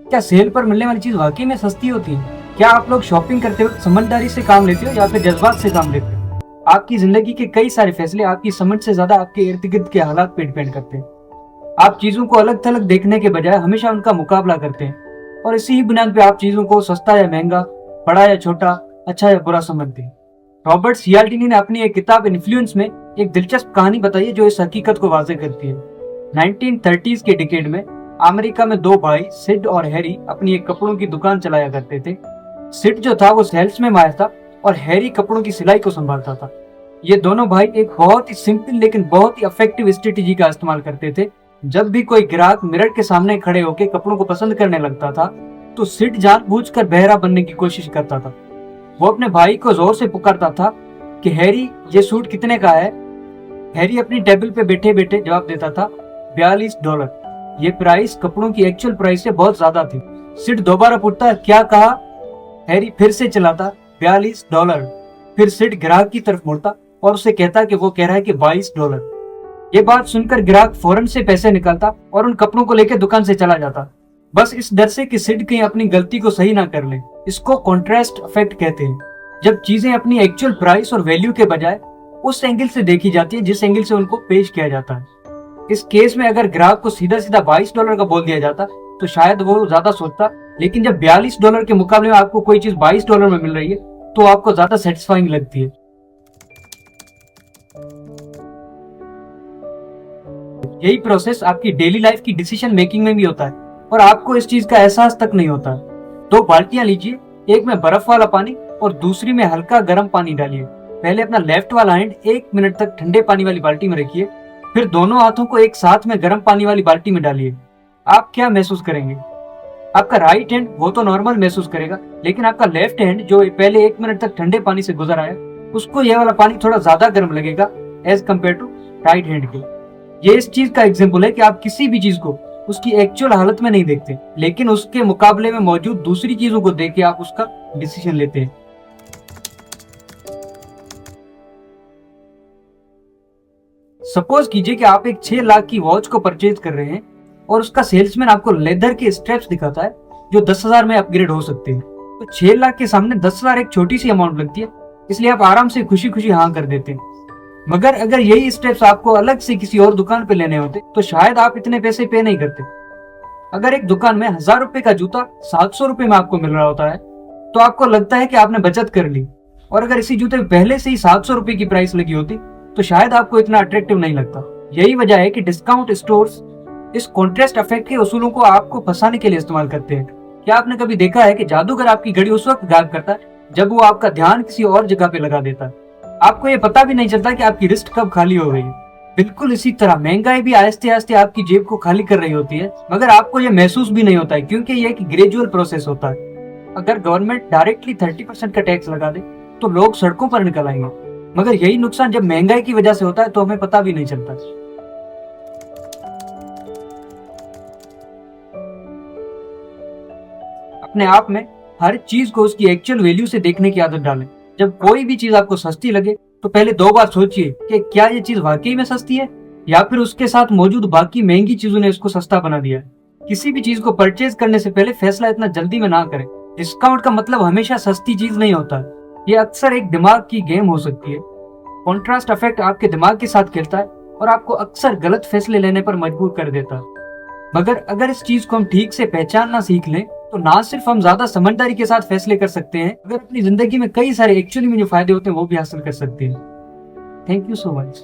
क्या सेल पर मिलने वाली चीज वाकई में सस्ती होती है? क्या आप लोग शॉपिंग करते वक्त समझदारी से काम लेते हो या फिर जज्बात से काम लेते हो? आपकी जिंदगी के कई सारे फैसले आपकी समझ से ज्यादा आपके इर्द गिर्द के हालात पे डिपेंड करते हैं। आप चीजों को अलग थलग देखने के बजाय हमेशा उनका मुकाबला करते हैं और इसी ही बुनियाद पे आप चीजों को सस्ता या महंगा, बड़ा या छोटा, अच्छा या बुरा समझते हैं। रॉबर्ट सियाल्डिनी ने अपनी एक किताब इन्फ्लुएंस में एक दिलचस्प कहानी बताई है जो इस हकीकत को वाज़ेह करती है। 1930s के डिकेड में अमेरिका में दो भाई सिड और हैरी अपनी एक कपड़ों की दुकान चलाया करते थे। सिड जो था वो सेल्स में माहिर था और हैरी कपड़ों की सिलाई को संभालता था। ये दोनों भाई एक बहुत ही सिंपल लेकिन बहुत ही इफेक्टिव स्ट्रेटेजी का इस्तेमाल करते थे। जब भी कोई ग्राहक मिरर के सामने खड़े होकर कपड़ों को पसंद करने लगता था तो सिड जानबूझकर बहरा बनने की कोशिश करता था। वो अपने भाई को जोर से पुकारता था कि हैरी, ये सूट कितने का है? हैरी अपनी टेबल पे बैठे बैठे जवाब देता था, $42। ये प्राइस कपड़ों की एक्चुअल प्राइस से बहुत ज्यादा थी। सिड दोबारा पूछता, क्या कहा? हैरी फिर से चिल्लाता, $42। फिर सिड ग्राहक की तरफ मुड़ता और उसे कहता कि वो कह रहा है कि $22। ये बात सुनकर ग्राहक फौरन से पैसे निकालता और उन कपड़ों को लेकर दुकान से चला जाता, बस इस डर से कि सिड कहीं अपनी गलती को सही ना कर ले। इसको कॉन्ट्रास्ट इफेक्ट कहते हैं, जब चीजें अपनी एक्चुअल प्राइस और वैल्यू के बजाय उस एंगल से देखी जाती है जिस एंगल से उनको पेश किया जाता है। इस केस में अगर ग्राहक को सीधा सीधा $22 का बोल दिया जाता तो शायद वो ज्यादा सोचता, लेकिन जब $42 के मुकाबले में आपको कोई चीज $22 में मिल रही है तो आपको ज्यादा सेटिस्फाइंग लगती है। यही प्रोसेस आपकी डेली लाइफ की डिसीजन मेकिंग में भी होता है और आपको इस चीज का एहसास तक नहीं होता। दो बाल्टियां लीजिए, एक में बर्फ वाला पानी और दूसरी में हल्का गर्म पानी डालिए। पहले अपना लेफ्ट वाला हैंड 1 मिनट तक ठंडे पानी वाली बाल्टी में रखिए, फिर दोनों हाथों को एक साथ में गर्म पानी वाली बाल्टी में डालिए। आप क्या महसूस करेंगे? आपका राइट हैंड वो तो नॉर्मल महसूस करेगा, लेकिन आपका लेफ्ट हैंड जो पहले 1 मिनट तक ठंडे पानी से गुजर आया उसको यह वाला पानी थोड़ा ज्यादा गर्म लगेगा as compare to right hand के। ये इस चीज का एग्जाम्पल है कि आप किसी भी चीज को उसकी एक्चुअल हालत में नहीं देखते, लेकिन उसके मुकाबले में मौजूद दूसरी चीजों को देख के आप उसका डिसीजन लेते हैं। सपोज कीजिए कि आप एक 6 लाख की वॉच को परचेज कर रहे हैं और उसका सेल्समैन आपको लेदर के स्ट्रैप्स दिखाता है जो 10,000 में अपग्रेड हो सकते हैं। तो 6 लाख के सामने 10,000 एक छोटी सी अमाउंट लगती है, इसलिए आप आराम से खुशी खुशी हाँ कर देते हैं। मगर अगर यही स्टेप्स आपको अलग से किसी और दुकान पे लेने होते तो शायद आप इतने पैसे पे नहीं करते। अगर एक दुकान में 1,000 रुपए का जूता 700 रुपए में आपको मिल रहा होता है तो आपको लगता है कि आपने बचत कर ली, और अगर इसी जूते में पहले से ही 700 रुपए की प्राइस लगी होती तो शायद आपको इतना अट्रैक्टिव नहीं लगता। यही वजह है कि डिस्काउंट स्टोर्स इस कॉन्ट्रास्ट इफेक्ट के उसूलों को आपको फंसाने के लिए इस्तेमाल करते हैं। क्या आपने कभी देखा है कि जादूगर आपकी घड़ी उस वक्त गायब करता है जब वो आपका ध्यान किसी और जगह पे लगा देता है? आपको ये पता भी नहीं चलता कि आपकी रिस्ट कब खाली हो गई है। बिल्कुल इसी तरह महंगाई भी आहिस्ते आहिस्ते आपकी जेब को खाली कर रही होती है, मगर आपको ये महसूस भी नहीं होता है क्योंकि ये एक ग्रेजुअल प्रोसेस होता है। अगर गवर्नमेंट डायरेक्टली 30% का टैक्स लगा दे तो लोग सड़कों पर निकल आएंगे, मगर यही नुकसान जब महंगाई की वजह से होता है तो हमें पता भी नहीं चलता। अपने आप में हर चीज को उसकी एक्चुअल वैल्यू से देखने की आदत डालें। जब कोई भी चीज आपको सस्ती लगे तो पहले 2 बार सोचिए कि क्या ये चीज वाकई में सस्ती है या फिर उसके साथ मौजूद बाकी महंगी चीजों ने इसको सस्ता बना दिया है। किसी भी चीज को परचेज करने से पहले फैसला इतना जल्दी में ना करें। डिस्काउंट का मतलब हमेशा सस्ती चीज नहीं होता, ये अक्सर एक दिमाग की गेम हो सकती है। कॉन्ट्रास्ट इफेक्ट आपके दिमाग के साथ खेलता है और आपको अक्सर गलत फैसले लेने पर मजबूर कर देता है। मगर अगर इस चीज को हम ठीक से पहचानना सीख लें तो ना सिर्फ हम ज्यादा समझदारी के साथ फैसले कर सकते हैं, अगर अपनी जिंदगी में कई सारे एक्चुअली में जो फायदे होते हैं वो भी हासिल कर सकते हैं। Thank you so much.